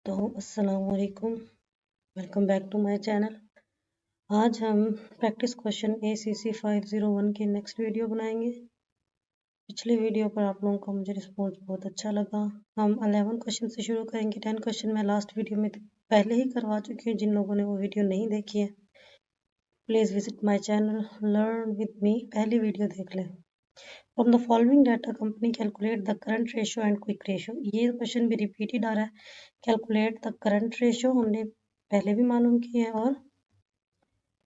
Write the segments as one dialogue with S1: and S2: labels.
S1: तो अस्सलाम वालेकुम, welcome back to my channel. आज हम प्रैक्टिस क्वेश्चन ACC 501 की नेक्स्ट वीडियो बनाएंगे। पिछली वीडियो पर आप लोगों का मुझे रिस्पॉन्स बहुत अच्छा लगा। हम 11 क्वेश्चन से शुरू करेंगे। 10 क्वेश्चन मैं लास्ट वीडियो में पहले ही करवा चुकी हूँ। जिन लोगों ने वो वीडियो नहीं देखी है please visit my channel, learn with me, पहली वीडियो देख लें। From the following data company calculate the current ratio and quick ratio. ये क्वेश्चन भी रिपीटेड आ रहा है। कैलकुलेट द करंट रेशो हमने पहले भी मालूम की है और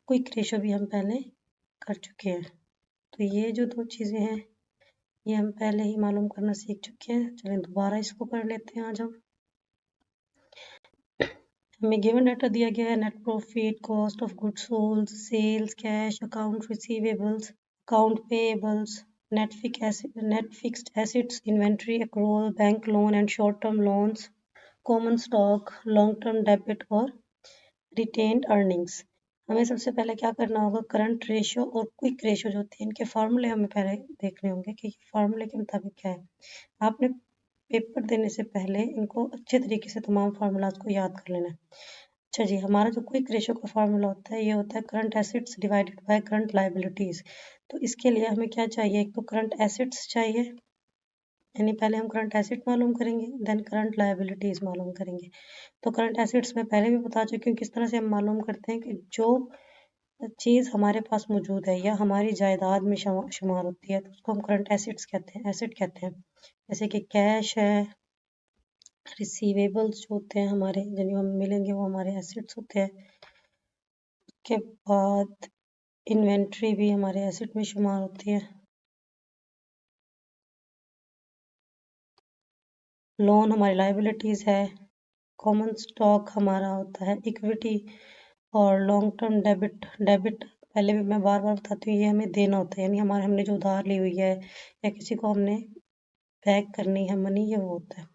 S1: क्विक रेशो भी हम पहले कर चुके हैं। तो ये जो दो चीज़ें हैं ये हम पहले ही मालूम करना सीख चुके हैं। चलें दोबारा इसको कर लेते हैं। आज हमें गिवन डाटा दिया गया है net profit, cost of goods sold, sales, cash, account receivables, account payables, net fixed assets, inventory, accrual, bank loan and short term loans, common stock, long term debit और रिटेन्ड अर्निंग्स। हमें सबसे पहले क्या करना होगा, करंट रेशो और quick ratio जो होती है इनके फार्मूले हमें पहले देखने होंगे कि फार्मूले के मुताबिक क्या है। आपने पेपर देने से पहले इनको अच्छे तरीके से तमाम फार्मूलाज को याद कर लेना है। अच्छा जी, हमारा जो क्विक रेशो का फार्मूला होता है ये होता है current assets divided by current liabilities. तो इसके लिए हमें क्या चाहिए, एक तो करंट एसेट्स चाहिए, यानी पहले हम करंट एसेट मालूम करेंगे, देन करंट लायबिलिटीज मालूम करेंगे। तो करंट एसेट्स में पहले भी बता चुकी हूँ किस तरह से हम मालूम करते हैं कि जो चीज़ हमारे पास मौजूद है या हमारी जायदाद में शुमार होती है तो उसको हम करंट एसेट्स कहते हैं, एसेट कहते हैं। जैसे कि कैश है, रिसीवेबल्स जो होते हैं हमारे जिन्हें हम मिलेंगे वो हमारे एसेट्स होते हैं। उसके बाद इन्वेंट्री भी हमारे एसेट में शुमार होती है। लोन हमारी लायबिलिटीज़ है। कॉमन स्टॉक हमारा होता है इक्विटी। और लॉन्ग टर्म डेबिट पहले भी मैं बार बार बताती हूँ ये हमें देना होता है, यानी हमारे हमने जो उधार ली हुई है या किसी को हमने बैक करनी है मनी, ये वो होता है।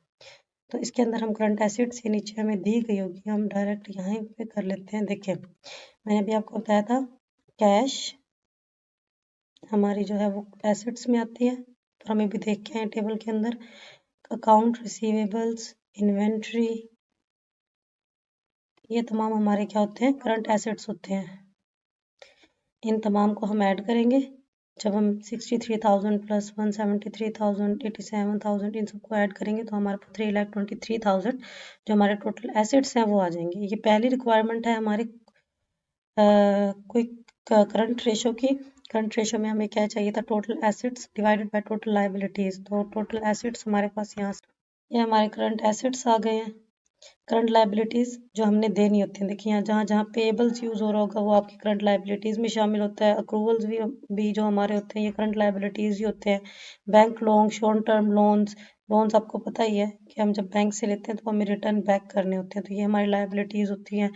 S1: तो इसके अंदर हम करंट एसेट्स के नीचे हमें दी गई होगी, हम डायरेक्ट यहाँ पे कर लेते हैं। देखिए मैंने अभी आपको बताया था कैश हमारी जो है वो एसेट्स में आती है, तो हमें भी देख के आए टेबल के अंदर। अकाउंट रिसीवेबल्स, इन्वेंट्री, ये तमाम हमारे क्या होते हैं, करंट एसेट्स होते हैं। इन तमाम को हम ऐड करेंगे। जब हम 63,000 प्लस 173,000, 87,000 इन सबको ऐड करेंगे तो हमारे पास 3,23,000 जो हमारे टोटल एसेट्स हैं वो आ जाएंगे। ये पहली रिक्वायरमेंट है हमारी क्विक करंट रेशो की। करंट रेशो में हमें क्या चाहिए था, total assets divided by total liabilities. तो टोटल एसेट्स हमारे पास यहाँ ये हमारे करंट एसेट्स आ गए हैं। करंट लायबिलिटीज़ जो हमने देनी होती हैं, देखिए यहाँ जहाँ जहाँ पेएबल्स यूज़ हो रहा होगा वो आपकी करंट लायबिलिटीज़ में शामिल होता है। अक्रूवल्स भी जो हमारे होते हैं ये करंट लायबिलिटीज़ ही होते हैं। Bank loan, short term loans आपको पता ही है कि हम जब बैंक से लेते हैं तो हमें रिटर्न बैक करने होते हैं, तो ये हमारी लायबिलिटीज़ होती हैं।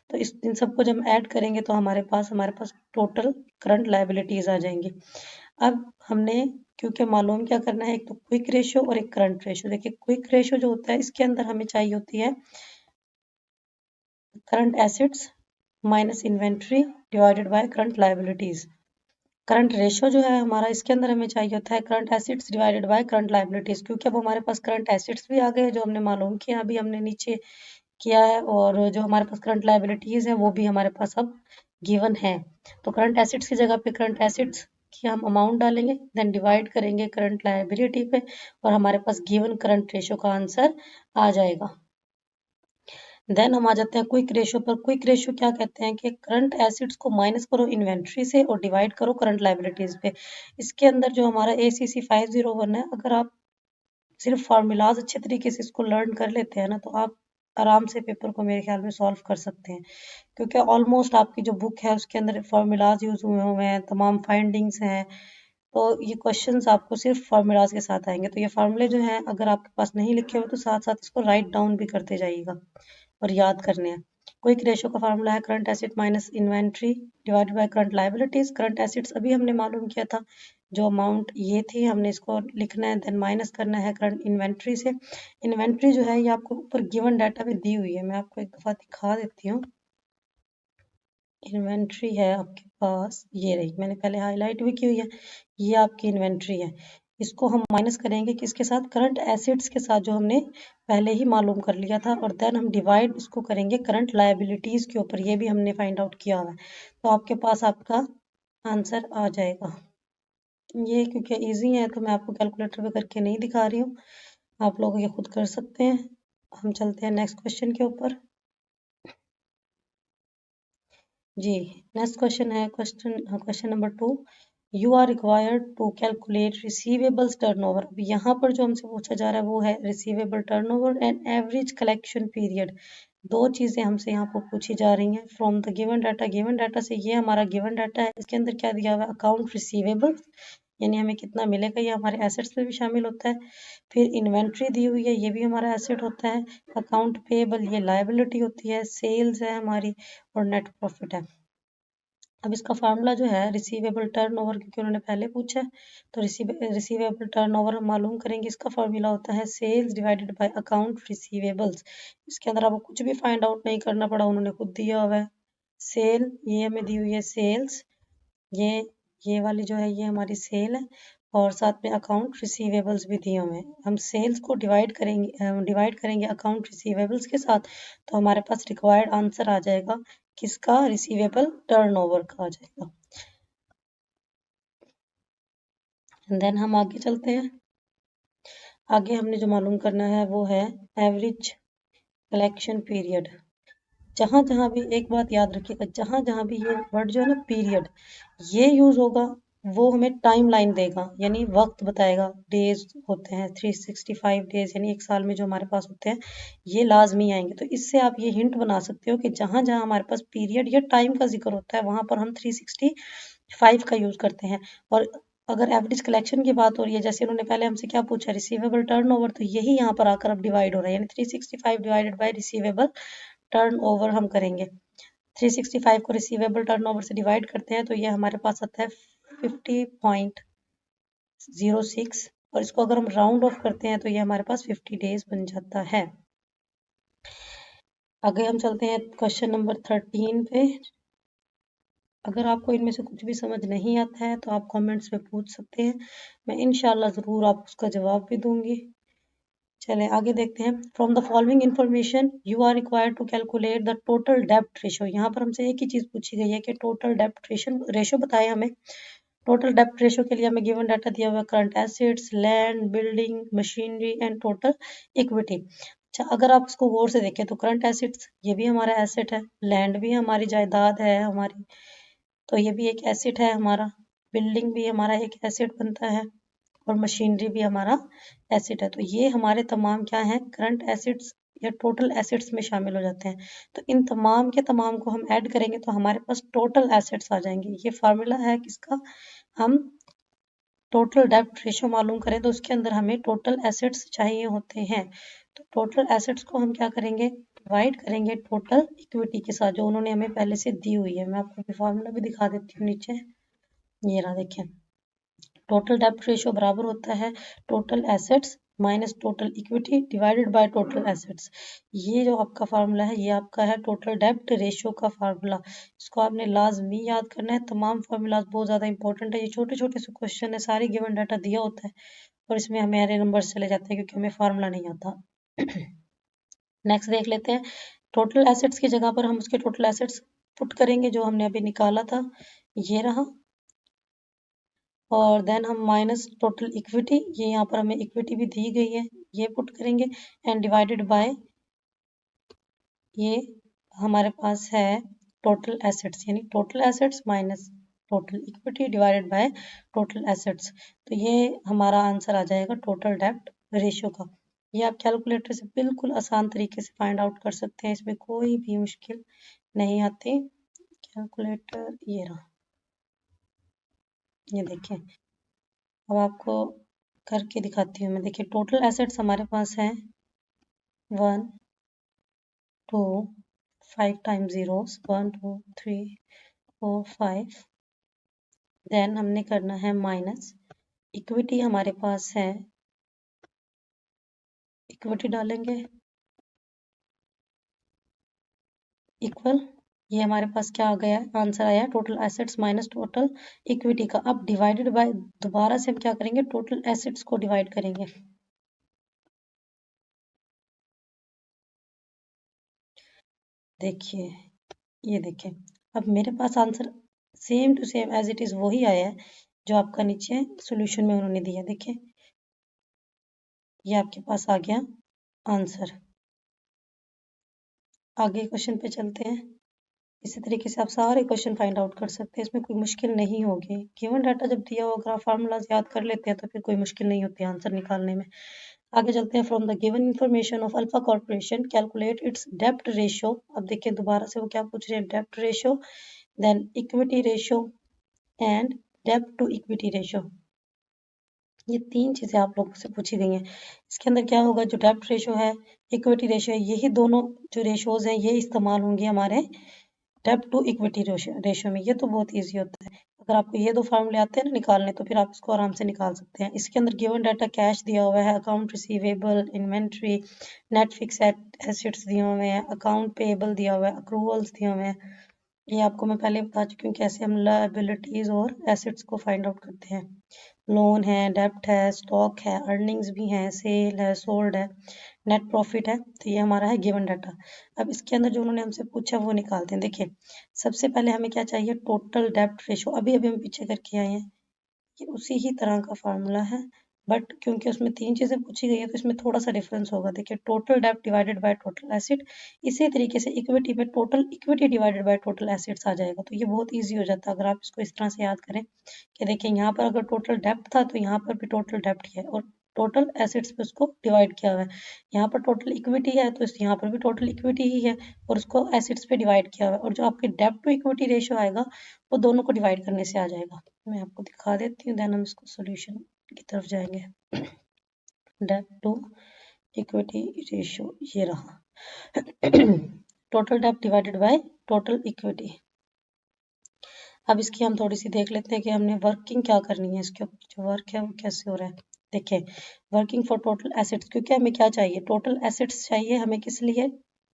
S1: तो इन सबको जब हम ऐड करेंगे तो हमारे पास टोटल करंट लायबिलिटीज़ आ जाएंगी। अब हमने क्योंकि मालूम क्या करना है, एक तो क्विक रेशो और एक करंट रेशो। देखिए क्विक रेशो जो होता है इसके अंदर हमें चाहिए होती है current assets minus inventory divided by current liabilities. Current ratio जो है हमारा इसके अंदर हमें चाहिए होता है current assets divided by current liabilities, क्योंकि अब हमारे पास करंट एसेट्स भी आ गए जो हमने मालूम किया, अभी हमने नीचे किया है, और जो हमारे पास करंट लायबिलिटीज है वो भी हमारे पास अब गिवन है। तो करंट एसेट्स की जगह पे करंट एसेट्स की हम अमाउंट डालेंगे, देन डिवाइड करेंगे करंट लायबिलिटी पे, और हमारे पास गिवन करंट रेशो का आंसर आ जाएगा। देन हम आ जाते हैं क्विक रेशो पर। क्विक रेशो क्या कहते हैं कि करंट एसेट्स को माइनस करो इन्वेंट्री से और डिवाइड करो करंट लायबिलिटीज पे। इसके अंदर जो हमारा ACC 501 है, अगर आप सिर्फ फार्मूलाज अच्छे तरीके से इसको लर्न कर लेते हैं ना तो आप आराम से पेपर को मेरे ख्याल में सॉल्व कर सकते हैं, क्योंकि ऑलमोस्ट आपकी जो बुक है उसके अंदर फार्मूलाज यूज हुए हैं, तमाम फाइंडिंग्स हैं। तो ये क्वेश्चंस आपको सिर्फ फार्मूलाज के साथ आएंगे। तो ये फार्मूले जो हैं अगर आपके पास नहीं लिखे हुए तो साथ साथ इसको राइट डाउन भी करते जाइएगा और याद करने हैं। क्विक रेशो का फार्मूला है current asset minus inventory divided by current liabilities. Current assets अभी हमने मालूम किया था, जो अमाउंट ये थी हमने इसको लिखना है, देन माइनस करना है करंट इन्वेंट्री से। इन्वेंट्री जो है ये आपको ऊपर गिवन डाटा में दी हुई है, मैं आपको एक दफ़ा दिखा देती हूँ। इन्वेंट्री है आपके पास, ये रही, मैंने पहले हाईलाइट भी की हुई है, ये आपकी इन्वेंट्री है। इसको हम माइनस करेंगे किसके साथ, करंट एसिड्स के साथ, जो हमने पहले ही मालूम कर लिया था, और देन हम डिवाइड इसको करेंगे करंट लायबिलिटीज के ऊपर, ये भी हमने फाइंड आउट किया हुआ है। तो आपके पास आपका आंसर आ जाएगा। ये क्योंकि इजी है तो मैं आपको कैलकुलेटर पे करके नहीं दिखा रही हूँ, आप लोग ये खुद कर सकते हैं। हम चलते हैं नेक्स्ट क्वेश्चन के ऊपर। जी, नेक्स्ट क्वेश्चन है question number 2। You are required to calculate receivables turnover. अब यहाँ पर जो हमसे पूछा जा रहा है वो है receivable turnover and average collection period. दो चीजें हमसे यहाँ पर पूछी जा रही हैं from the given data. Given data से, ये हमारा गिवन डाटा है, इसके अंदर क्या दिया हुआ है, अकाउंट रिसीवेबल्स, यानी हमें कितना मिलेगा, ये हमारे एसेट्स में भी शामिल होता है। फिर इन्वेंट्री दी हुई है, ये भी हमारा एसेट होता है। अकाउंट पेएबल, ये लायबिलिटी होती है। सेल्स है हमारी, और नेट प्रॉफिट है। अब इसका फार्मूला जो है रिसीवेबल टर्नओवर, क्योंकि उन्होंने पहले पूछा है, तो रिसीवेबल टर्नओवर हम मालूम करेंगे। इसका फार्मूला होता है sales divided by account receivables. इसके अंदर आपको कुछ भी फाइंड आउट नहीं करना पड़ा, उन्होंने खुद दिया हुआ है। सेल, ये हमें दी हुई है सेल्स, ये वाली जो है ये हमारी सेल है, और साथ में अकाउंट रिसीवेबल्स भी दिए हुए हैं। हम सेल्स को डिवाइड करेंगे अकाउंट रिसीवेबल्स के साथ, तो हमारे पास रिक्वायर्ड आंसर आ जाएगा किसका, रिसीवेबल टर्नओवर का आ जाएगा। देन हम आगे चलते हैं। आगे हमने जो मालूम करना है वो है एवरेज कलेक्शन पीरियड। जहां जहां भी, एक बात याद रखिएगा, जहां जहां भी ये वर्ड जो है ना पीरियड, ये यूज होगा, वो हमें टाइम लाइन देगा, यानी वक्त बताएगा। डेज होते हैं 365 डेज, यानी एक साल में जो हमारे पास होते हैं ये लाजमी आएंगे। तो इससे आप ये हिंट बना सकते हो कि जहां जहां हमारे पास पीरियड या टाइम का जिक्र होता है वहां पर हम 365 का यूज करते हैं। और अगर एवरेज कलेक्शन की बात हो रही है, जैसे उन्होंने पहले हमसे क्या पूछा, रिसीवेबल टर्नओवर, तो यही यहाँ पर आकर अब डिवाइड हो रहा है, यानी 365 डिवाइडेड बाय रिसीवेबल टर्नओवर हम करेंगे। 365 को रिसीवेबल टर्नओवर से डिवाइड करते हैं तो ये हमारे पास आता है 50.06, और इसको अगर हम राउंड ऑफ करते हैं तो ये हमारे पास 50 डेज बन जाता है। आगे हम चलते हैं क्वेश्चन नंबर 13 पे। अगर आपको इनमें से कुछ भी समझ नहीं आता है तो आप कमेंट्स में पूछ सकते हैं, मैं इंशाल्लाह ज़रूर आप उसका जवाब भी दूंगी। चले आगे देखते हैं। From the following information you are required to calculate the total डेप्ट रेशो। यहाँ पर हमसे एक ही चीज़ पूछी गई है कि टोटल डेप्ट रेशो बताए हमें। टोटल डेप्ट रेशो के लिए हमें गिवन डाटा दिया हुआ है current assets, land, building, machinery and total equity. अच्छा, अगर आप इसको गौर से देखें तो करंट एसेट्स ये भी हमारा एसेट है, लैंड भी हमारी जायदाद है हमारी, तो ये भी एक एसेट है हमारा। बिल्डिंग भी हमारा एक एसेट बनता है, और मशीनरी भी हमारा एसेट है। तो ये हमारे तमाम क्या हैं, करंट एसेट्स या टोटल एसेट्स में शामिल हो जाते हैं। तो इन तमाम के तमाम को हम ऐड करेंगे तो हमारे पास टोटल एसेट्स आ जाएंगे। ये फार्मूला है किसका, हम टोटल डेप्ट रेशो मालूम करें तो उसके अंदर हमें टोटल एसेट्स चाहिए होते हैं। तो टोटल एसेट्स को हम क्या करेंगे, डिवाइड करेंगे टोटल इक्विटी के साथ, जो उन्होंने हमें पहले से दी हुई है। मैं आपको फार्मूला भी दिखा देती हूँ नीचे, ये रहा देखें। टोटल डेप्ट रेशियो बराबर होता है total assets minus total equity divided by total assets. ये जो आपका फार्मूला है ये आपका है टोटल डेप्ट रेशियो का फार्मूला। इसको आपने लाजमी याद करना है। तमाम फार्मूलाज बहुत ज़्यादा इंपॉर्टेंट है। ये छोटे छोटे से क्वेश्चन है, सारी गिवन डाटा दिया होता है और इसमें हमें अरे नंबर चले जाते हैं क्योंकि हमें फार्मूला नहीं आता। नेक्स्ट देख लेते हैं। टोटल एसेट्स की जगह पर हम उसके टोटल एसेट्स पुट करेंगे जो हमने अभी निकाला था, ये रहा, और देन हम माइनस टोटल इक्विटी, ये यहाँ पर हमें इक्विटी भी दी गई है, ये पुट करेंगे, एंड डिवाइडेड बाय ये हमारे पास है टोटल एसेट्स, यानी total assets minus total equity divided by total assets. तो ये हमारा आंसर आ जाएगा टोटल डेप्ट रेशियो का। ये आप कैलकुलेटर से बिल्कुल आसान तरीके से फाइंड आउट कर सकते हैं, इसमें कोई भी मुश्किल नहीं आती। कैलकुलेटर ये रहा, ये देखें, अब आपको करके दिखाती हूँ मैं। देखिए टोटल एसेट्स हमारे पास है 1 2 5 टाइम जीरोस, 1 2 3 4 5। देन हमने करना है माइनस इक्विटी, हमारे पास है, इक्विटी डालेंगे इक्वल ये हमारे पास क्या आ गया, आंसर आया total assets minus total equity का। अब डिवाइडेड बाय, दोबारा से हम क्या करेंगे, टोटल एसेट्स को डिवाइड करेंगे। देखिए, ये देखिए, अब मेरे पास answer same to same as it is वही आया है जो आपका नीचे सॉल्यूशन में उन्होंने दिया। देखिए, ये आपके पास आ गया आंसर। आगे क्वेश्चन पे चलते हैं। इसी तरीके से आप सारे क्वेश्चन फाइंड आउट कर सकते हैं, इसमें कोई मुश्किल नहीं होगी। गिवन डाटा जब दिया होगा, आप फार्मूलाज याद कर लेते हैं तो फिर कोई मुश्किल नहीं होती आंसर निकालने में। आगे चलते हैं। From the given information of alpha corporation calculate its dept ratio. अब देखिए दोबारा से वो क्या पूछ रहे हैं, डेप्ट ratio, then equity ratio and dept to equity ratio. ये तीन चीजें आप लोगों से पूछी गई हैं। इसके अंदर क्या होगा, जो डेप्ट रेशियो है, इक्विटी रेशियो है, यही दोनों जो रेशियोज हैं ये इस्तेमाल होंगे हमारे डेप्ट टू इक्विटी रेशियो में। ये तो बहुत इजी होता है, अगर आपको ये दो फार्मूले आते हैं ना निकालने तो फिर आप इसको आराम से निकाल सकते हैं। इसके अंदर गिवन डाटा कैश दिया हुआ है, account receivable, inventory, net fix assets दिए हुए हैं, अकाउंट पेएबल दिया हुआ है, अक्रूवल्स दिए हुए हैं। ये आपको मैं पहले बता चुकी हूँ कैसे हम लायबिलिटीज और एसेट्स को फाइंड आउट करते हैं। लोन है, डेप्ट है, स्टॉक है, अर्निंग्स भी हैं, सेल है, सोल्ड है, नेट प्रॉफिट है। तो ये हमारा है गिवन डाटा। अब इसके अंदर जो उन्होंने हमसे पूछा वो निकालते हैं। देखिए, सबसे पहले हमें क्या चाहिए, टोटल डेप्ट रेशो। अभी अभी हम पीछे करके आए हैं, ये उसी ही तरह का फार्मूला है, बट क्योंकि उसमें तीन चीजें पूछी गई है तो इसमें थोड़ा सा डिफरेंस होगा। देखिए, टोटल डेप्ट डिवाइडेड बाय टोटल एसेट, इसी तरीके से इक्विटी में total equity divided by total assets आ जाएगा। तो ये बहुत ईजी हो जाता है अगर आप इसको इस तरह से याद करें कि देखिए यहाँ पर अगर टोटल डेप्थ था तो यहाँ पर भी टोटल डेप्थ ही है और टोटल एसेट्स पे उसको डिवाइड किया हुआ है। यहाँ पर टोटल इक्विटी है तो यहाँ पर भी टोटल इक्विटी ही है और उसको एसेट्स पे डिवाइड किया हुआ है। और जो आपके डेप्ट टू इक्विटी रेशियो आएगा वो दोनों को डिवाइड करने से आ जाएगा। मैं आपको दिखा देती हूँ, देन हम इसको सोल्यूशन की तरफ जाएंगे। डेप्ट टू इक्विटी रेशियो ये रहा, टोटल डेप्ट डिवाइडेड बाय टोटल इक्विटी। अब इसकी हम थोड़ी सी देख लेते हैं कि हमने वर्किंग क्या करनी है। इसके ऊपर जो वर्क है वो कैसे हो रहा है। देखिए, वर्किंग फॉर टोटल एसेट्स, क्योंकि हमें क्या चाहिए, टोटल एसेट्स चाहिए हमें किस लिए,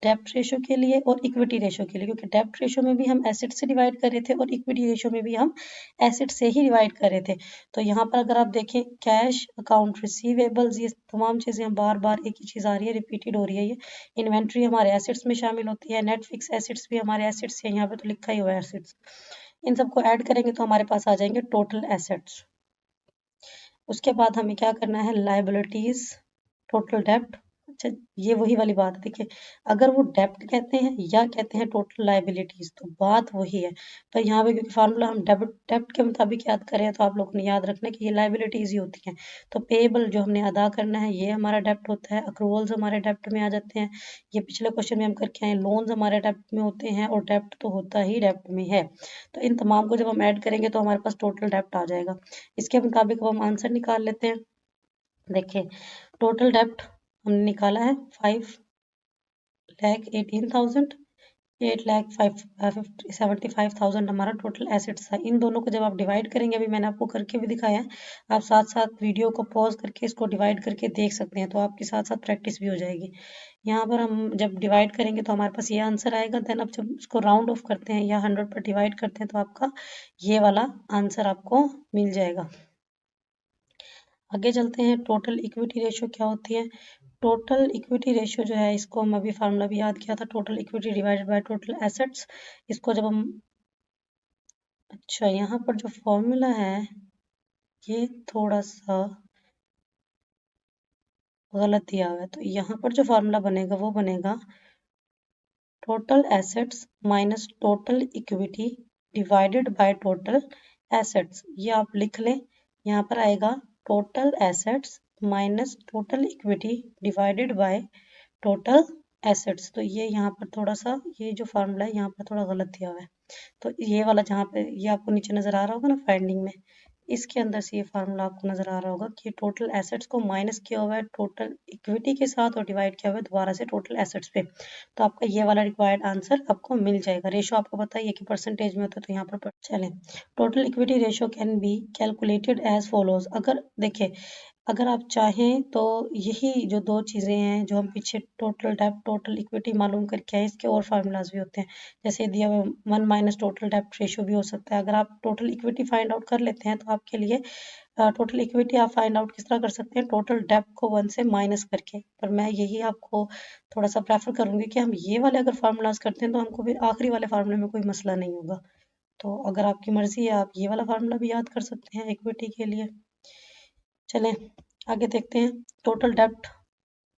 S1: डेप्ट रेशियो के लिए और इक्विटी रेशियो के लिए। क्योंकि डेप्ट रेशियो में भी हम एसेट से डिवाइड कर रहे थे और इक्विटी रेशियो में भी हम एसेट से ही डिवाइड कर रहे थे। तो यहाँ पर अगर आप देखें, कैश, अकाउंट रिसीवेबल्स, ये तमाम चीज़ें हम बार बार एक ही चीज़ आ रही है, रिपीटेड हो रही है। ये इन्वेंट्री हमारे एसेट्स में शामिल होती है, नेट फिक्स एसेट्स भी हमारे एसेट्स है, यहाँ पे तो लिखा ही हुआ है एसेट्स। इन सबको ऐड करेंगे तो हमारे पास आ जाएंगे टोटल एसेट्स। उसके बाद हमें क्या करना है, लायबिलिटीज, टोटल डेप्ट। अच्छा, ये वही वाली बात है। देखिए, अगर वो डेप्ट कहते हैं या कहते हैं टोटल लायबिलिटीज तो बात वही है। पर यहाँ पे क्योंकि फार्मूला हम डेप्ट डेप्ट के मुताबिक याद करें तो आप लोगों ने याद रखना कि ये लायबिलिटीज ही होती हैं। तो पेएबल जो हमने अदा करना है ये हमारा डेप्ट होता है, अक्रूवल्स हमारे डेप्ट में आ जाते हैं। ये पिछले क्वेश्चन में हम करके आए, लोन्स हमारे डेप्ट में होते हैं और डेप्ट तो होता ही डेप्ट में है। तो इन तमाम को जब हम ऐड करेंगे तो हमारे पास टोटल डेप्ट आ जाएगा। इसके मुताबिक हम आंसर निकाल लेते हैं। देखिए, टोटल डेप्ट हमने निकाला है 5,18,000, 8,75,000 हमारा टोटल एसेट्स था। इन दोनों को जब आप डिवाइड करेंगे, अभी मैंने आपको करके भी दिखाया है, आप साथ साथ वीडियो को पॉज करके इसको डिवाइड करके देख सकते हैं तो आपके साथ साथ प्रैक्टिस भी हो जाएगी। यहाँ पर हम जब डिवाइड करेंगे तो हमारे पास ये आंसर आएगा। देन अब जब इसको राउंड ऑफ करते हैं या 100 पर डिवाइड करते हैं तो आपका ये वाला आंसर आपको मिल जाएगा। आगे चलते हैं, टोटल इक्विटी रेशियो क्या होती है। टोटल इक्विटी रेशियो जो है, इसको हम अभी फार्मूला भी याद किया था, total equity divided by total assets. इसको जब हम, अच्छा यहाँ पर जो फॉर्मूला है ये थोड़ा सा गलत दिया हुआ है, तो यहाँ पर जो फार्मूला बनेगा वो बनेगा total assets minus total equity divided by total assets. ये आप लिख लें, यहाँ पर आएगा total assets minus total equity divided by total assets. तो ये यहाँ पर थोड़ा सा, ये जो फार्मूला है यहाँ पर थोड़ा गलत दिया हुआ है। तो ये वाला जहाँ पे ये आपको नीचे नजर आ रहा होगा ना फाइंडिंग में, इसके अंदर से ये फार्मूला आपको नजर आ रहा होगा कि टोटल एसेट्स को माइनस किया हुआ है टोटल इक्विटी के साथ और डिवाइड किया हुआ है दोबारा से टोटल एसेट्स पे। तो आपका ये वाला रिक्वायर्ड आंसर आपको मिल जाएगा। रेशो आपको पता है कि परसेंटेज में होता है तो यहाँ पर चलें। Total equity ratio can be calculated as follows. अगर देखिए, अगर आप चाहें तो यही जो दो चीज़ें हैं जो हम पीछे टोटल डेप्ट टोटल इक्विटी मालूम करके आए, इसके और फार्मूलाज भी होते हैं। जैसे दिया हुआ 1 माइनस टोटल डेप्ट रेशो भी हो सकता है। अगर आप टोटल इक्विटी फाइंड आउट कर लेते हैं तो आपके लिए टोटल इक्विटी आप फाइंड आउट किस तरह कर सकते हैं, टोटल डेप्ट को 1 से माइनस करके। पर मैं यही आपको थोड़ा सा प्रेफर करूंगी कि हम ये वाले अगर फार्मूलाज करते हैं तो हमको फिर आखिरी वाले फार्मूले में कोई मसला नहीं होगा। तो अगर आपकी मर्जी है आप ये वाला फार्मूला भी याद कर सकते हैं इक्विटी के लिए। चलें आगे देखते हैं। Total dept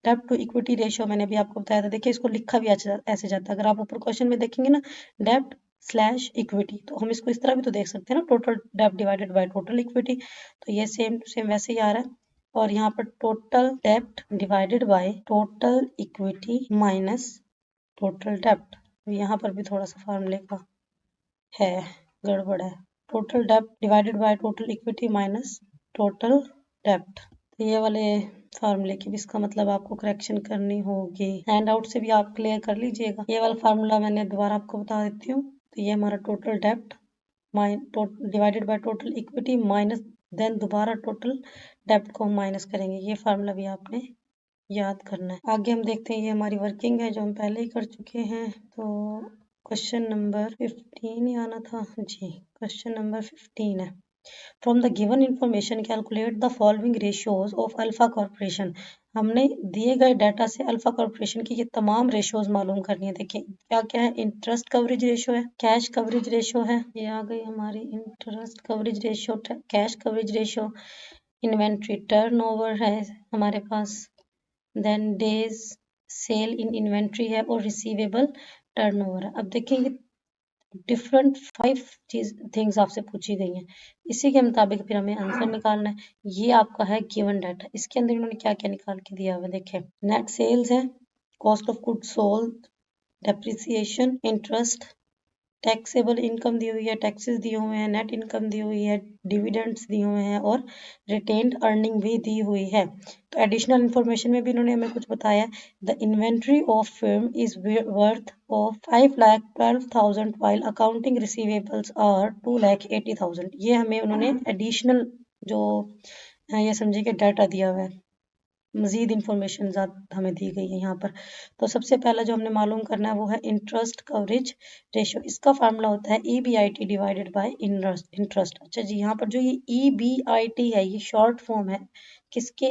S1: dept to equity ratio मैंने भी आपको बताया था। देखिए इसको लिखा भी ऐसे जाता है। अगर आप ऊपर क्वेश्चन में देखेंगे ना डेप्ट स्लैश इक्विटी, तो हम इसको इस तरह भी तो देख सकते हैं ना, टोटल डेप्ट डिवाइडेड बाय टोटल इक्विटी। तो ये सेम टू सेम वैसे ही आ रहा है। और यहाँ पर टोटल डेप्ट divided by total equity minus total डेप्ट, यहाँ पर भी थोड़ा सा फार्मूले का है गड़बड़ है। टोटल डेप्ट divided by total equity minus total डेप्ट, तो ये वाले फार्मूले की भी इसका मतलब आपको करेक्शन करनी होगी। हैंड आउट से भी आप क्लियर कर लीजिएगा। ये वाला फार्मूला मैंने दोबारा आपको बता देती हूँ। तो ये हमारा टोटल डेप्ट divided by total equity minus then दोबारा टोटल डेप्ट को हम माइनस करेंगे। ये फार्मूला भी आपने याद करना है। आगे हम देखते हैं, ये हमारी वर्किंग है जो हम पहले ही कर चुके हैं। तो क्वेश्चन नंबर 15 ही आना था जी, क्वेश्चन नंबर 15 है। From the given information calculate the following ratios of alpha corporation. हमने दिए गए डाटा से अल्फा कॉर्पोरेशन की ये तमाम रेशियोज मालूम करनी है। देखिए क्या क्या है, इंटरेस्ट कवरेज रेशियो है, कैश कवरेज रेशियो है, ये आ गई हमारी interest coverage ratio, cash coverage ratio, inventory turnover है हमारे पास, then days sale in inventory है और रिसीवेबल टर्नओवर है। अब देखेंगे डिफरेंट 5 थिंग्स आपसे पूछी गई हैं, इसी के मुताबिक फिर हमें आंसर निकालना है। ये आपका है गिवन डाटा। इसके अंदर इन्होंने क्या क्या निकाल के दिया हुआ है, देखें नेट सेल्स है, cost of good sold, depreciation, interest, taxable income दी हुई है, टैक्सेस दिए हुए हैं, नेट इनकम दी हुई है, डिविडेंड्स दिए हुए हैं और रिटेन्ड अर्निंग भी दी हुई है। तो एडिशनल इन्फॉर्मेशन में भी इन्होंने हमें कुछ बताया। The inventory of firm is worth of 5,12,000 while accounting receivables are 2,80,000। ये हमें उन्होंने एडिशनल जो ये समझिए कि डाटा दिया हुआ है, मजीद इंफॉर्मेशन हमें दी गई है यहाँ पर। तो सबसे पहला जो हमने मालूम करना है वो है इंटरेस्ट कवरेज रेशियो। इसका फार्मूला होता है EBIT डिवाइडेड बाय इंटरेस्ट। अच्छा जी, यहाँ पर जो ये EBIT है ये शॉर्ट फॉर्म है किसके,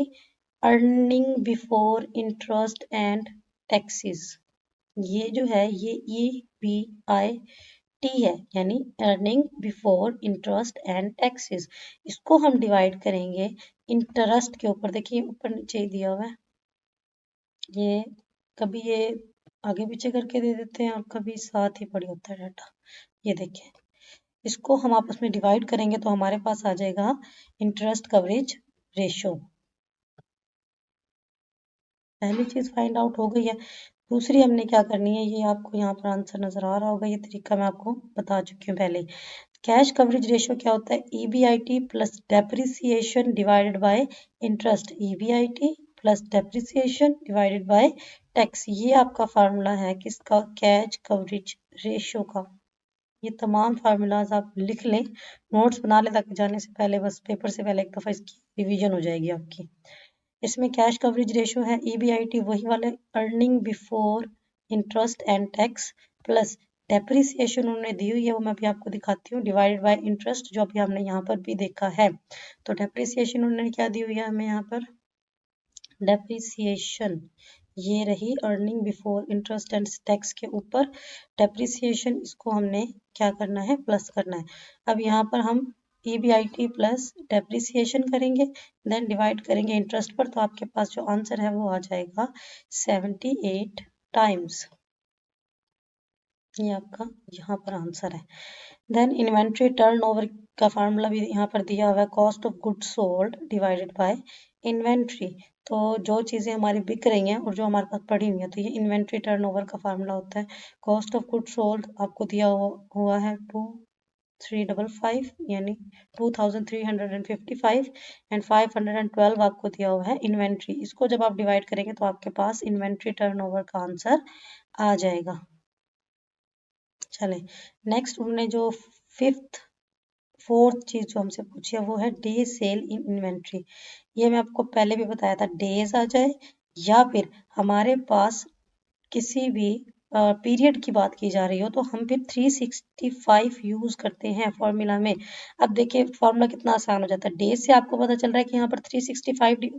S1: earning before interest and taxes. ये जो है ये EBIT है, यानी earning before interest and taxes. इसको हम डिवाइड करेंगे इंटरेस्ट के ऊपर। देखिए ऊपर नीचे ही दिया हुआ है, ये कभी ये आगे पीछे करके दे देते हैं और कभी साथ ही पड़ी होता है डाटा। ये देखिए इसको हम आपस में डिवाइड करेंगे तो हमारे पास आ जाएगा इंटरेस्ट कवरेज रेशियो। पहली चीज फाइंड आउट हो गई है। दूसरी हमने क्या करनी है, ये आपको यहाँ पर आंसर नजर आ रहा होगा, ये तरीका मैं आपको बता चुकी हूँ पहले। कैश कवरेज रेशियो क्या होता है, EBIT plus depreciation divided by interest, EBIT plus depreciation divided by tax. ये आपका फार्मूला है किसका, कैश कवरेज रेशियो का। ये तमाम फार्मूलाज आप लिख लें, नोट्स बना लें ताकि जाने से पहले, बस पेपर से पहले एक दफ़ा इसकी रिवीजन हो जाएगी आपकी। इसमें कैश कवरेज रेशियो है EBIT वही वाले earning before interest and tax plus depreciation उन्होंने दी हुई है, वो मैं भी आपको दिखाती हूँ, डिवाइडेड बाय इंटरेस्ट जो अभी हमने यहाँ पर भी देखा है। तो डेप्रिसिएशन उन्होंने क्या दी हुई है हमें यहाँ पर, डेप्रिसिएशन ये रही earning before interest and tax के ऊपर डेप्रिसिएशन, इसको हमने क्या करना है, प्लस करना है। अब यहाँ पर हम EBIT प्लस डेप्रिसिएशन करेंगे, देन डिवाइड करेंगे इंटरेस्ट पर, तो आपके पास जो आंसर है वो आ जाएगा 78 टाइम्स। ये आपका यहाँ पर आंसर है। देन इन्वेंट्री टर्नओवर का फार्मूला भी यहाँ पर दिया हुआ है, cost of goods sold divided by inventory. तो जो चीज़ें हमारी बिक रही हैं और जो हमारे पास पड़ी हुई हैं, तो ये इन्वेंट्री टर्नओवर का फार्मूला होता है। कॉस्ट ऑफ गुड्स सोल्ड आपको दिया हुआ है 2355 यानी 2355 एंड 512 आपको दिया हुआ है इन्वेंट्री। इसको जब आप डिवाइड करेंगे तो आपके पास इन्वेंट्री टर्नओवर का आंसर आ जाएगा। चले नेक्स्ट, उन्होंने जो फोर्थ चीज जो हमसे पूछी है वो है डे सेल इन इन्वेंट्री। ये मैं आपको पहले भी बताया था, डेज आ जाए या फिर हमारे पास किसी भी पीरियड की बात की जा रही हो तो हम फिर 365 यूज करते हैं फॉर्मूला में। अब देखिए फॉर्मूला कितना आसान हो जाता है, डेज से आपको पता चल रहा है कि यहाँ पर 365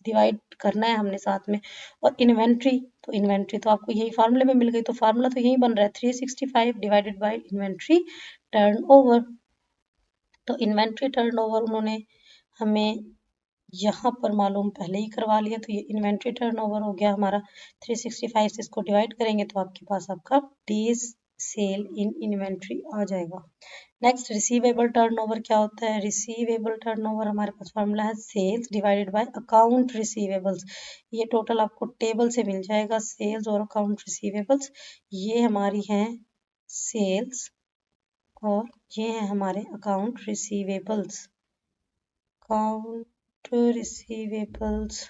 S1: डिवाइड करना है हमने साथ में, और इन्वेंट्री तो आपको यही फार्मूले में मिल गई, तो फार्मूला तो यही बन रहा है 365 डिवाइडेड बाई इन्वेंट्री टर्नओवर। तो इन्वेंट्री टर्नओवर उन्होंने हमें यहाँ पर मालूम पहले ही करवा लिया, तो ये इन्वेंट्री टर्नओवर हो गया हमारा। 365 से इसको डिवाइड करेंगे तो आपके पास आपका डेज सेल इन इन्वेंट्री आ जाएगा। नेक्स्ट रिसीवेबल टर्नओवर क्या होता है? रिसीवेबल टर्नओवर हमारे पास फॉर्मूला है sales divided by account receivables. ये टोटल आपको टेबल से मिल जाएगा, सेल्स और अकाउंट रिसीवेबल्स। ये हमारी हैं सेल्स और ये है हमारे अकाउंट रिसीवेबल्स। अकाउंट रिसीवेबल्स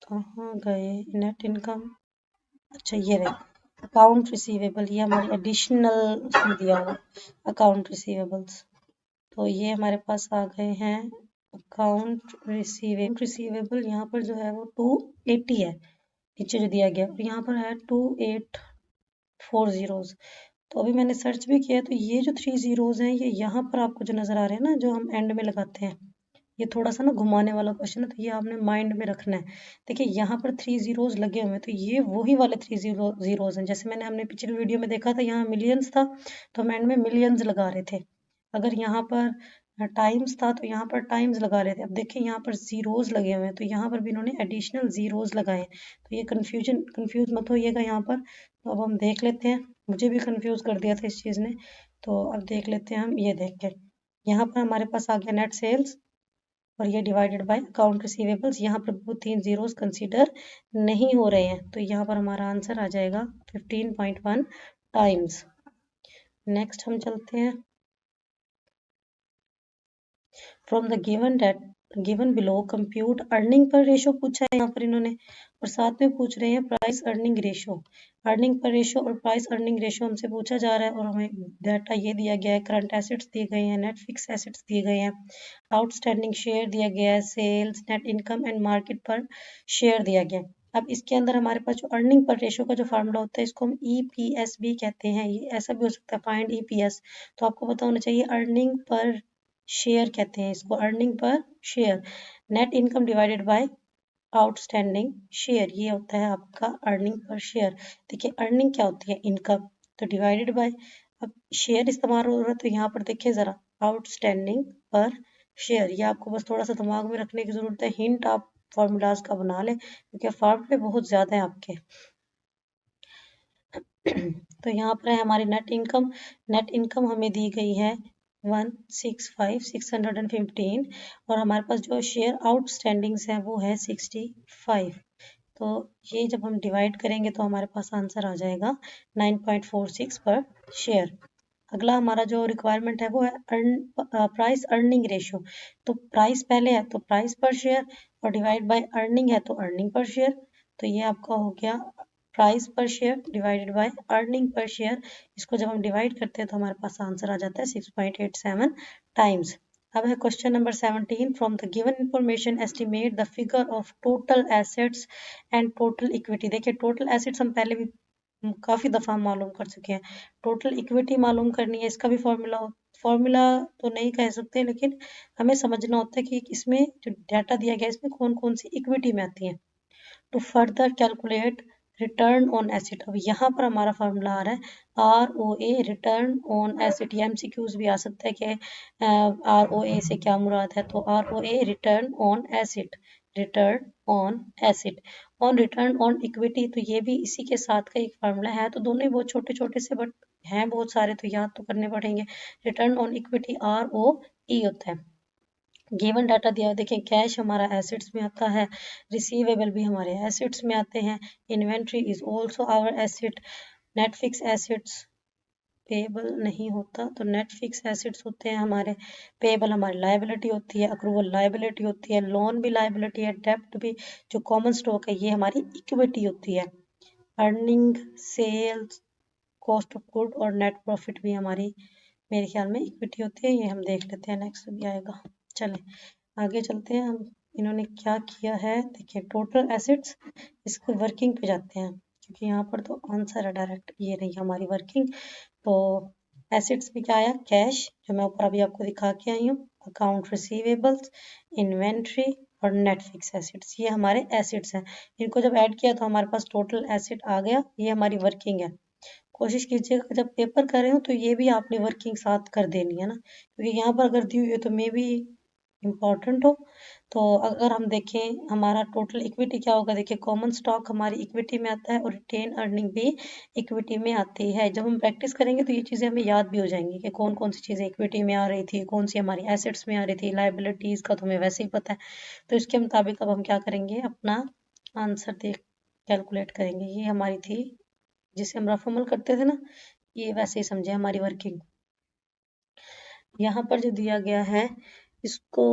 S1: कहाँ गए? नेट इनकम, अच्छा ये रहे अकाउंट रिसीवेबल, ये हमारे एडिशनल उसमें दिया हुआ अकाउंट रिसीवेबल्स। तो ये हमारे पास आ गए हैं अकाउंट रिसीवेबल। यहाँ पर जो है वो 280 है नीचे जो दिया गया, और यहाँ पर है 2840। तो अभी मैंने सर्च भी किया, तो ये जो 3 जीरोज हैं ये यहाँ पर आपको जो नजर आ रहे हैं ना, जो हम एंड में लगाते हैं, ये थोड़ा सा ना घुमाने वाला क्वेश्चन है, तो ये आपने माइंड में रखना है। देखिए यहाँ पर 3 जीरोज लगे हुए हैं, तो ये वही वाले 3 जीरोज हैं। जैसे हमने पिछली वीडियो में देखा था यहाँ मिलियंस था, तो हम एंड में मिलियंस लगा रहे थे। अगर यहाँ पर टाइम्स था तो यहाँ पर टाइम्स लगा रहे थे। अब देखिए यहाँ पर जीरोज लगे हुए हैं, तो यहाँ पर भी इन्होंने एडिशनल जीरोज लगाए हैं। तो ये कंफ्यूज मत होइएगा यहाँ पर। तो अब हम देख लेते हैं, मुझे भी कंफ्यूज कर दिया था इस चीज़ ने। तो अब देख लेते हैं हम, ये देख के यहाँ पर हमारे पास आ गया नेट सेल्स और ये डिवाइडेड बाय अकाउंट रिसीवेबल्स। यहाँ पर वो 3 जीरोस कंसीडर नहीं हो रहे हैं, तो यहाँ पर हमारा आंसर आ जाएगा 15.1 टाइम्स। नेक्स्ट हम चलते हैं, from the given below compute earning per ratio पूछा है यहाँ पर इन्होंने, और साथ में पूछ रहे हैं price earning ratio. Earning per ratio और प्राइस अर्निंग रेशो हमसे पूछा जा रहा है, और हमें डाटा ये दिया गया है, करंट एसेट्स दिए गए हैं, नेट फिक्स एसेट्स दिए गए हैं, आउटस्टैंडिंग शेयर दिया गया है, sales, net income and market पर शेयर दिया गया है। अब इसके अंदर हमारे पास जो अर्निंग पर रेशो का जो फार्मूला होता है, इसको हम EPS भी कहते हैं, ये ऐसा भी हो सकता है फाइंड EPS। तो आपको पता होना चाहिए अर्निंग पर शेयर कहते हैं इसको, earning per share. Net income divided by outstanding share, ये होता है आपका अर्निंग पर शेयर। देखिए अर्निंग क्या होती है? इनकम, तो डिवाइडेड बाय, अब शेयर इस्तेमाल हो रहा है तो यहाँ पर देखिए ज़रा आउटस्टैंडिंग पर शेयर। ये आपको बस थोड़ा सा दिमाग में रखने की ज़रूरत है, हिंट आप फॉर्मूलाज का बना लें क्योंकि फार्मूले बहुत ज़्यादा हैं आपके। तो यहाँ पर है हमारी नेट इनकम। नेट इनकम हमें दी गई है 165,615, और हमारे पास जो शेयर आउटस्टैंडिंग्स है वो है 65। तो ये जब हम डिवाइड करेंगे तो हमारे पास आंसर आ जाएगा 9.46 पर शेयर। अगला हमारा जो रिक्वायरमेंट है वो है प्राइस अर्निंग रेशियो। तो प्राइस पहले है तो प्राइस पर शेयर, और डिवाइड बाय अर्निंग है तो अर्निंग पर शेयर। तो ये आपका हो गया प्राइस पर share divided by earning per share. इसको जब हम डिवाइड करते हैं तो हमारे पास आंसर आ जाता है 6.87 टाइम्स। अब है question number 17, from the given information estimate the figure of total assets and total equity. देखिए टोटल एसेट्स हम पहले भी काफ़ी दफ़ा मालूम कर चुके हैं, टोटल इक्विटी मालूम करनी है, इसका भी फॉर्मूला तो नहीं कह सकते, लेकिन हमें समझना होता है कि इसमें जो डाटा दिया गया है इसमें कौन कौन सी इक्विटी में आती है। To further calculate return on asset, अब यहाँ पर हमारा फार्मूला आ रहा है ROA, रिटर्न ऑन एसेट। ये MCQs भी आ सकता है कि ROA से क्या मुराद है, तो ROA return on asset, return on asset. On return on equity, तो ये भी इसी के साथ का एक फार्मूला है, तो दोनों ही बहुत छोटे छोटे से बट हैं बहुत सारे, तो याद तो करने पड़ेंगे। रिटर्न ऑन इक्विटी ROE होता है। गिवन डाटा दिया है, देखें कैश हमारा एसेट्स में आता है, रिसीवेबल भी हमारे एसेट्स में आते हैं, inventory is also our asset, net fix assets payable नहीं होता, तो नेट फिक्स एसेट्स होते हैं हमारे, पेबल हमारी लाइबिलिटी होती है, अक्रूवल लाइबिलिटी होती है, लोन भी लाइबिलिटी है, डेप्ट भी, जो कॉमन स्टॉक है ये हमारी इक्विटी होती है, earning, sales, cost of good और नेट प्रॉफिट भी हमारी मेरे ख्याल में इक्विटी होती है, ये हम देख लेते हैं, नेक्स्ट भी आएगा। चलें आगे चलते हैं हम। इन्होंने क्या किया है देखिए, टोटल एसेट्स, इसको वर्किंग पे जाते हैं क्योंकि यहाँ पर तो आंसर है डायरेक्ट, ये रही हमारी वर्किंग। तो एसेट्स में क्या आया, कैश जो मैं ऊपर अभी आपको दिखा के आई हूँ, अकाउंट रिसीवेबल्स, इन्वेंट्री और नेट फिक्स एसेट्स, ये हमारे एसेट्स हैं। इनको जब ऐड किया तो हमारे पास टोटल एसेट आ गया, ये हमारी वर्किंग है। कोशिश कीजिएगा जब पेपर कर रहे हो तो ये भी आपने वर्किंग साथ कर देनी है ना, क्योंकि यहाँ पर अगर दी हुई है तो मे भी इम्पॉर्टेंट हो। तो अगर हम देखें हमारा टोटल इक्विटी क्या होगा, देखिए कॉमन स्टॉक हमारी इक्विटी में आता है और रिटेन अर्निंग भी इक्विटी में आती है। जब हम प्रैक्टिस करेंगे तो ये चीज़ें हमें याद भी हो जाएंगी कि कौन कौन सी चीज़ें इक्विटी में आ रही थी, कौन सी हमारी एसेट्स में आ रही थी, लाइबिलिटीज़ का तो हमें वैसे ही पता है। तो इसके मुताबिक अब हम क्या करेंगे, अपना आंसर देख कैलकुलेट करेंगे। ये हमारी थी जिसे हम रफ अमल करते थे ना, ये वैसे ही समझे हमारी वर्किंग। यहाँ पर जो दिया गया है इसको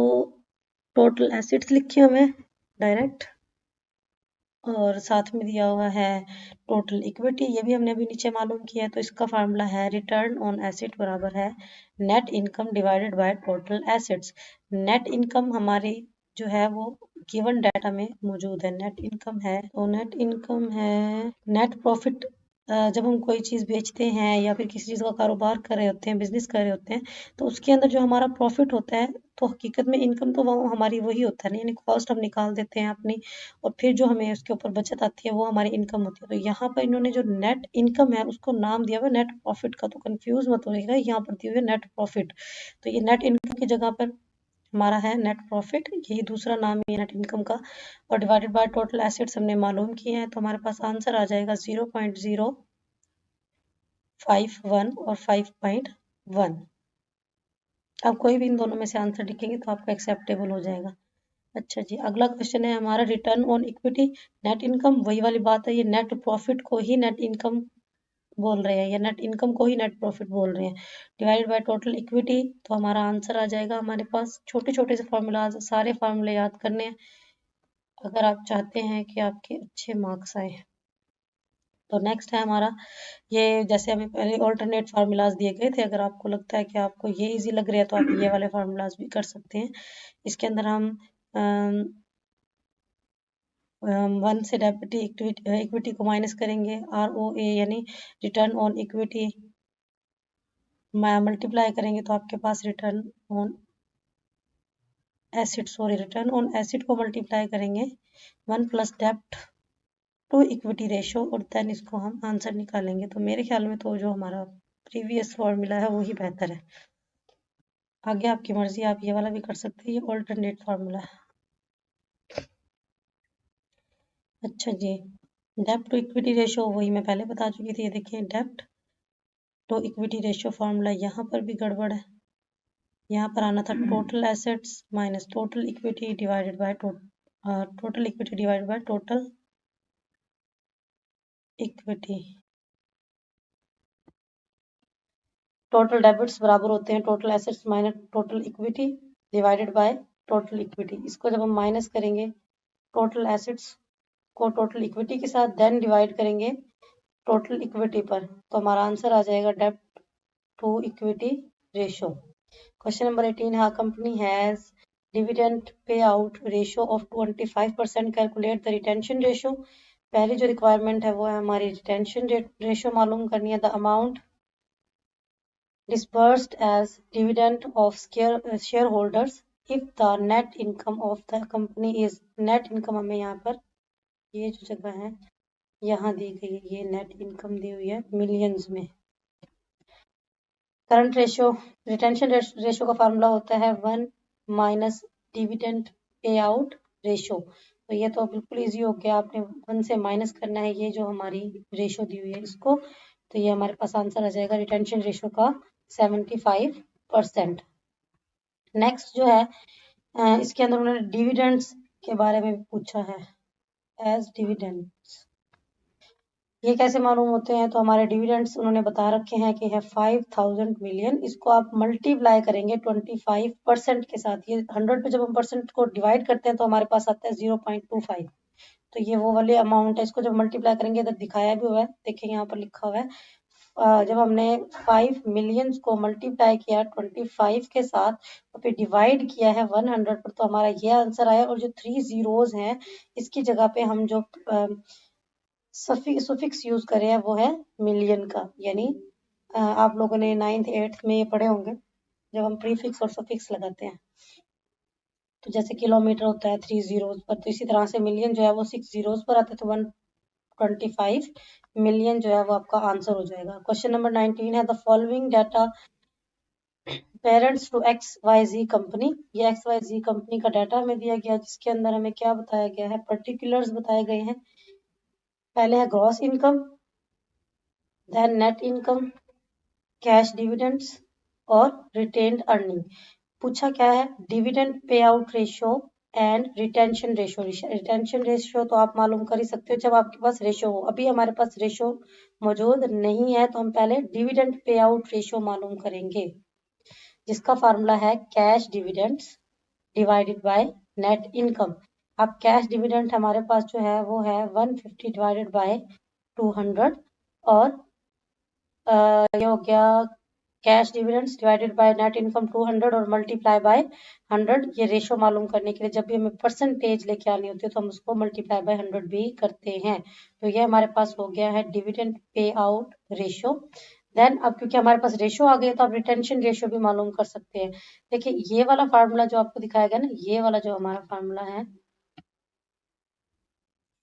S1: टोटल एसेट्स लिखे हुए हैं डायरेक्ट, और साथ में दिया हुआ है टोटल इक्विटी, ये भी हमने अभी नीचे मालूम किया है। तो इसका फार्मूला है रिटर्न ऑन एसेट बराबर है net income divided by total assets. Net income हमारी जो है वो गिवन डाटा में मौजूद है, नेट इनकम है, तो नेट इनकम है नेट प्रॉफिट। जब हम कोई चीज़ बेचते हैं या फिर किसी चीज़ का कारोबार कर रहे होते हैं, बिजनेस कर रहे होते हैं, तो उसके अंदर जो हमारा प्रॉफिट होता है, तो हकीकत में इनकम तो वो हमारी वही होता है ना, यानी कॉस्ट हम निकाल देते हैं अपनी, और फिर जो हमें उसके ऊपर बचत आती है वो हमारी इनकम होती है। तो यहाँ पर इन्होंने जो नेट इनकम है उसको नाम दिया हुआ है नेट प्रॉफिट का, तो कंफ्यूज मत होइएगा, यहाँ पर दिया हुआ है नेट प्रॉफिट। तो ये नेट इनकम की जगह पर हमारा है नेट प्रॉफिट, यही दूसरा नाम है नेट इनकम का। और डिवाइडेड बाय टोटल एसेट्स हमने मालूम किए हैं, तो हमारे पास आंसर आ जाएगा 0.051 और 5.1। आप कोई भी इन दोनों में से आंसर लिखेंगे तो आपका एक्सेप्टेबल हो जाएगा। अच्छा जी, अगला क्वेश्चन है हमारा return on equity. Net income वही वाली बात है, ये नेट प्रॉफिट को ही नेट इनकम बोल रहे हैं या नेट इनकम को ही नेट प्रॉफिट बोल रहे हैं। डिवाइडेड बाय टोटल इक्विटी, तो हमारा आंसर आ जाएगा हमारे पास। छोटे छोटे से फार्मूलाज, सारे फार्मूले याद करने हैं अगर आप चाहते हैं कि आपके अच्छे मार्क्स आए। तो नेक्स्ट है हमारा, ये जैसे हमें पहले ऑल्टरनेट फार्मूलाज दिए गए थे, अगर आपको लगता है कि आपको ये इजी लग रहा है तो आप ये वाले फार्मूलाज भी कर सकते हैं। इसके अंदर हम 1 से डेबिट इक्विटी को माइनस करेंगे, ROA यानी रिटर्न ऑन इक्विटी मल्टीप्लाई करेंगे तो आपके पास return on asset, sorry return on asset को मल्टीप्लाई करेंगे 1 प्लस डेब्ट टू इक्विटी रेशो, और देन इसको हम आंसर निकालेंगे। तो मेरे ख्याल में तो जो हमारा प्रीवियस फॉर्मूला है वही बेहतर है। आगे आपकी मर्जी, आप ये वाला भी कर सकते हैं, ये ऑल्टरनेट फार्मूला है। अच्छा जी, डेब्ट टू इक्विटी रेशो वही मैं पहले बता चुकी थी, ये देखिए डेब्ट टू इक्विटी रेशो फार्मूला यहाँ पर भी गड़बड़ है। यहाँ पर आना था total assets minus total equity divided by total equity divided by total equity. Total debits बराबर होते हैं total assets minus total equity divided by total equity. इसको जब हम माइनस करेंगे टोटल एसेट्स को टोटल इक्विटी के साथ, देन डिवाइड करेंगे टोटल इक्विटी पर, तो हमारा आंसर आ जाएगा डेब्ट to equity ratio. Question number 18 है, company has dividend pay out ratio of 25%, calculate the retention ratio. पहली जो रिक्वायरमेंट है वो है हमारी रिटेंशन रेशो मालूम करनी है। The amount disbursed as dividend of shareholders if the net income of the company is, net income हमें यहाँ पर ये जो जगह है यहाँ दी गई है, ये नेट इनकम दी हुई है मिलियंस में। करंट रेशो, रिटेंशन रेशो का फार्मूला होता है 1 minus dividend pay out ratio. तो ये तो बिल्कुल इजी हो गया, आपने 1 से माइनस करना है ये जो हमारी रेशो दी हुई है इसको, तो ये हमारे पास आंसर आ जाएगा रिटेंशन रेशो का 75%। नेक्स्ट जो है इसके अंदर उन्होंने डिविडेंड्स के बारे में भी पूछा है, एज डिविडेंड्स ये कैसे मालूम होते हैं, तो हमारे डिविडेंड्स उन्होंने बता रखे हैं कि है 5000 मिलियन। इसको आप मल्टीप्लाई करेंगे 25% के साथ, ये 100 पे जब हम परसेंट को डिवाइड करते हैं तो हमारे पास आता है 0.25, तो ये वो वाले अमाउंट है। इसको जब मल्टीप्लाई करेंगे तो दिखाया भी हुआ है, देखिए यहाँ पर लिखा हुआ है जब हमने 5 मिलियंस को मल्टीप्लाई किया 25 के साथ और फिर डिवाइड किया है 100 पर, तो हमारा ये आंसर आया। और जो 3 जीरोज हैं इसकी जगह पे हम जो सुफिक्स यूज करे हैं वो है मिलियन का। यानी आप लोगों ने 9th 8th में ये पढ़े होंगे जब हम प्रीफिक्स और सफिक्स लगाते हैं। तो जैसे किलोमीटर होता है 3 जीरोज पर, तो इसी तरह से मिलियन जो है वो 6 जीरोज पर आता है, तो 125 मिलियन जो है वो आपका आंसर हो जाएगा। क्वेश्चन नंबर 19 है the following data pertains to XYZ company. ये XYZ कंपनी का डाटा हमें दिया गया जिसके अंदर हमें क्या बताया गया है, पर्टिकुलर्स बताए गए हैं। पहले है gross income, then net income, cash dividends और रिटेन्ड अर्निंग। पूछा क्या है, dividend pay out ratio and retention ratio. Retention ratio तो आप मालूम कर ही सकते हो जब आपके पास रेशियो हो। अभी हमारे पास रेशियो मौजूद नहीं है तो हम पहले डिविडेंड पे आउट रेशियो मालूम करेंगे, जिसका फार्मूला है cash dividends divided by net income. अब कैश डिविडेंड हमारे पास जो है वो है 150 डिवाइडेड बाय 200 और ये हो गया cash dividends divided by net income 200 और मल्टीप्लाई बाय 100। ये रेशो मालूम करने के लिए जब भी हमें परसेंटेज लेके आनी होती है तो हम उसको मल्टीप्लाई बाय 100 भी करते हैं। तो ये हमारे पास हो गया है dividend pay out ratio. Then अब क्योंकि हमारे पास रेशो आ गया तो आप रिटेंशन रेशो भी मालूम कर सकते हैं। देखिए ये वाला फार्मूला जो आपको दिखाया गया ना, ये वाला जो हमारा फार्मूला है,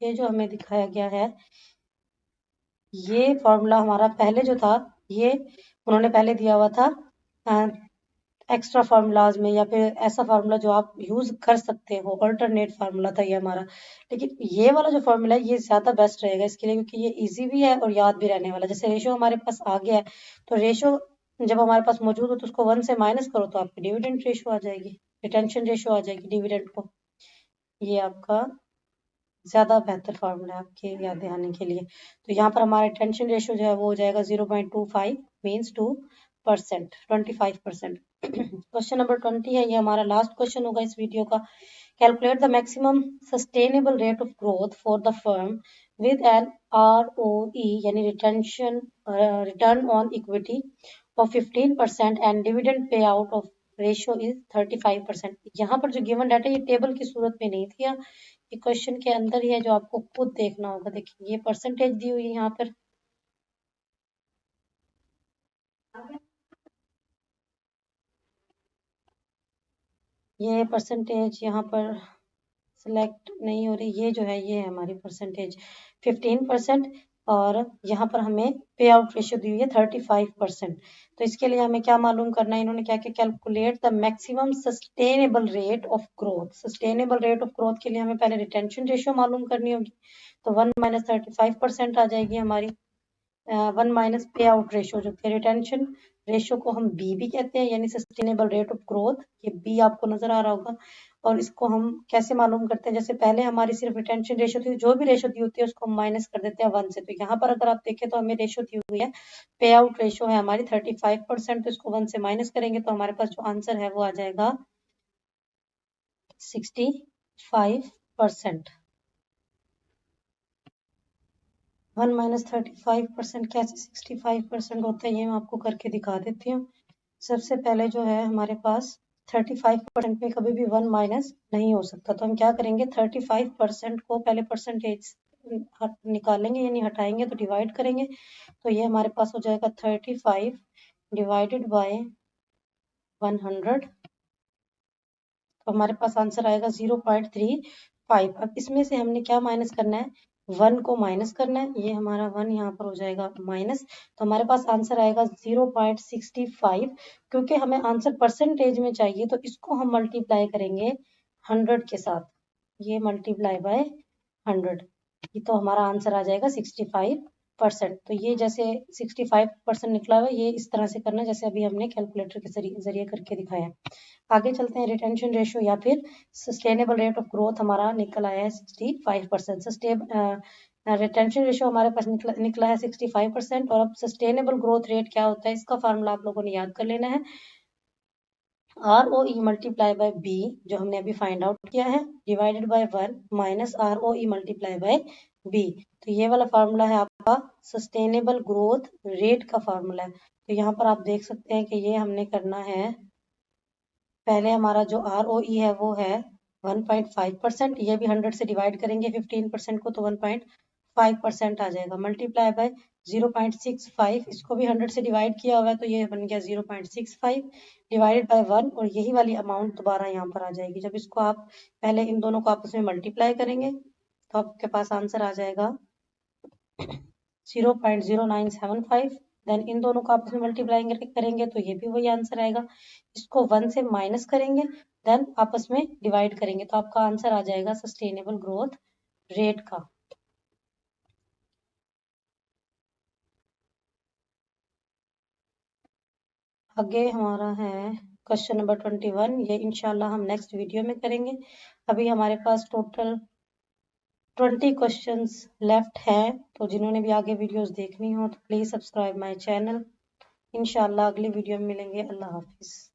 S1: ये जो हमें दिखाया गया है, ये फॉर्मूला हमारा पहले जो था ये उन्होंने पहले दिया हुआ था एक्स्ट्रा फार्मूलाज में, या फिर ऐसा फार्मूला जो आप यूज कर सकते हो, अल्टरनेट फार्मूला था ये हमारा। लेकिन ये वाला जो फार्मूला है ये ज्यादा बेस्ट रहेगा इसके लिए क्योंकि ये इजी भी है और याद भी रहने वाला। जैसे रेशो हमारे पास आ गया है तो रेशो जब हमारे पास मौजूद हो तो उसको 1 से माइनस करो तो आपकी डिविडेंड रेशो आ जाएगी, रिटेंशन रेशो आ जाएगी डिविडेंड को। ये आपका ज्यादा बेहतर फार्मूला है आपके याद दहाने के लिए। तो यहाँ पर हमारा रिटेंशन रेशियो जो है वो हो जाएगा 0.25 मीन्स 2%, 25%। क्वेश्चन नंबर 20 है, ये हमारा लास्ट क्वेश्चन होगा इस वीडियो का। Calculate the maximum sustainable rate of growth for the firm with an ROE यानी return on equity of 15% and dividend pay out of ratio is 35%। यहाँ पर जो गिवन डाटा ये टेबल की सूरत में नहीं दिया, ये क्वेश्चन के अंदर ही है जो आपको खुद देखना होगा। देखिए ये परसेंटेज दी हुई है यहाँ पर, ये परसेंटेज यहाँ पर सिलेक्ट नहीं हो रही। ये जो है ये है हमारी परसेंटेज 15% और यहाँ पर हमें पे आउट रेशियो दी हुई है 35%। तो इसके लिए हमें क्या मालूम करना है, इन्होंने क्या क्या calculate the maximum sustainable rate of growth. Sustainable rate of growth के लिए हमें पहले रिटेंशन रेशियो मालूम करनी होगी, तो 1 माइनस 35% आ जाएगी हमारी। 1 माइनस पे आउट रेशियो जो कि रिटेंशन रेशियो को हम बी भी कहते हैं यानी सस्टेनेबल रेट ऑफ ग्रोथ, ये बी आपको नजर आ रहा होगा। और इसको हम कैसे मालूम करते हैं, जैसे पहले हमारी सिर्फ रिटेंशन रेशियो थी, जो भी रेशियो दी होती है उसको हम माइनस कर देते हैं 1 से। तो यहाँ पर अगर आप देखें तो हमें रेशियो दी हुई है, पे आउट रेशियो है हमारी 35%, तो इसको 1 से माइनस करेंगे तो हमारे पास जो आंसर है वो आ जाएगा 65%। 1 माइनस 35% कैसे 65% होता है ये मैं आपको करके दिखा देती हूँ। सबसे पहले जो है हमारे पास 35% में कभी भी 1 माइनस नहीं हो सकता, तो हम क्या करेंगे 35% को पहले परसेंटेज निकालेंगे यानी हटाएंगे तो डिवाइड करेंगे, तो ये हमारे पास हो जाएगा 35 डिवाइडेड बाय 100, तो हमारे पास आंसर आएगा 0.35। अब इसमें से हमने क्या माइनस करना है, 1 को माइनस करना है, ये हमारा 1 यहाँ पर हो जाएगा माइनस, तो हमारे पास आंसर आएगा 0.65। क्योंकि हमें आंसर परसेंटेज में चाहिए तो इसको हम मल्टीप्लाई करेंगे 100 के साथ, ये मल्टीप्लाई बाय 100, ये तो हमारा आंसर आ जाएगा 65%। तो ये जैसे 65% निकला हुआ ये इस तरह से करना जैसे अभी हमने कैलकुलेटर के जरिए करके दिखाया। आगे चलते हैं, रिटेंशन रेशियो या फिर सस्टेनेबल रेट ऑफ ग्रोथ हमारा निकल आया है 65%। रिटेंशन रेशियो हमारे पास निकला है 65%। और अब सस्टेनेबल ग्रोथ रेट क्या होता है इसका फार्मूला आप लोगों ने याद कर लेना है, ROE मल्टीप्लाई बाय बी जो हमने अभी फाइंड आउट किया है, divided by 1 minus ROE multiply by B. तो ये वाला फार्मूला है आपका सस्टेनेबल ग्रोथ रेट का फार्मूला है। तो यहाँ पर आप देख सकते हैं कि ये हमने करना है, पहले हमारा जो ROE है वो है 1.5%, ये भी 100 से डिवाइड करेंगे 15% को तो 1.5% आ जाएगा, मल्टीप्लाई बाय 0.65, इसको भी 100 से डिवाइड किया हुआ है तो ये बन गया 0.65 डिवाइडेड बाय 1, और यही वाली अमाउंट दोबारा यहाँ पर आ जाएगी। जब इसको आप पहले इन दोनों को आपस में मल्टीप्लाई करेंगे तो आपके पास आंसर आ जाएगा 0.0975, देन इन दोनों को आपस में मल्टीप्लाई करेंगे तो ये भी वही आंसर आएगा। इसको 1 से माइनस करेंगे, देन आपस में डिवाइड करेंगे तो आपका आंसर आ जाएगा सस्टेनेबल ग्रोथ रेट का। आगे हमारा है क्वेश्चन नंबर 21, ये इंशाल्लाह हम नेक्स्ट वीडियो में करेंगे। अभी हमारे पास टोटल 20 क्वेश्चंस लेफ्ट हैं, तो जिन्होंने भी आगे वीडियोस देखनी हो तो प्लीज़ सब्सक्राइब माय चैनल। इंशाल्लाह अगली वीडियो में मिलेंगे। अल्लाह हाफिज़।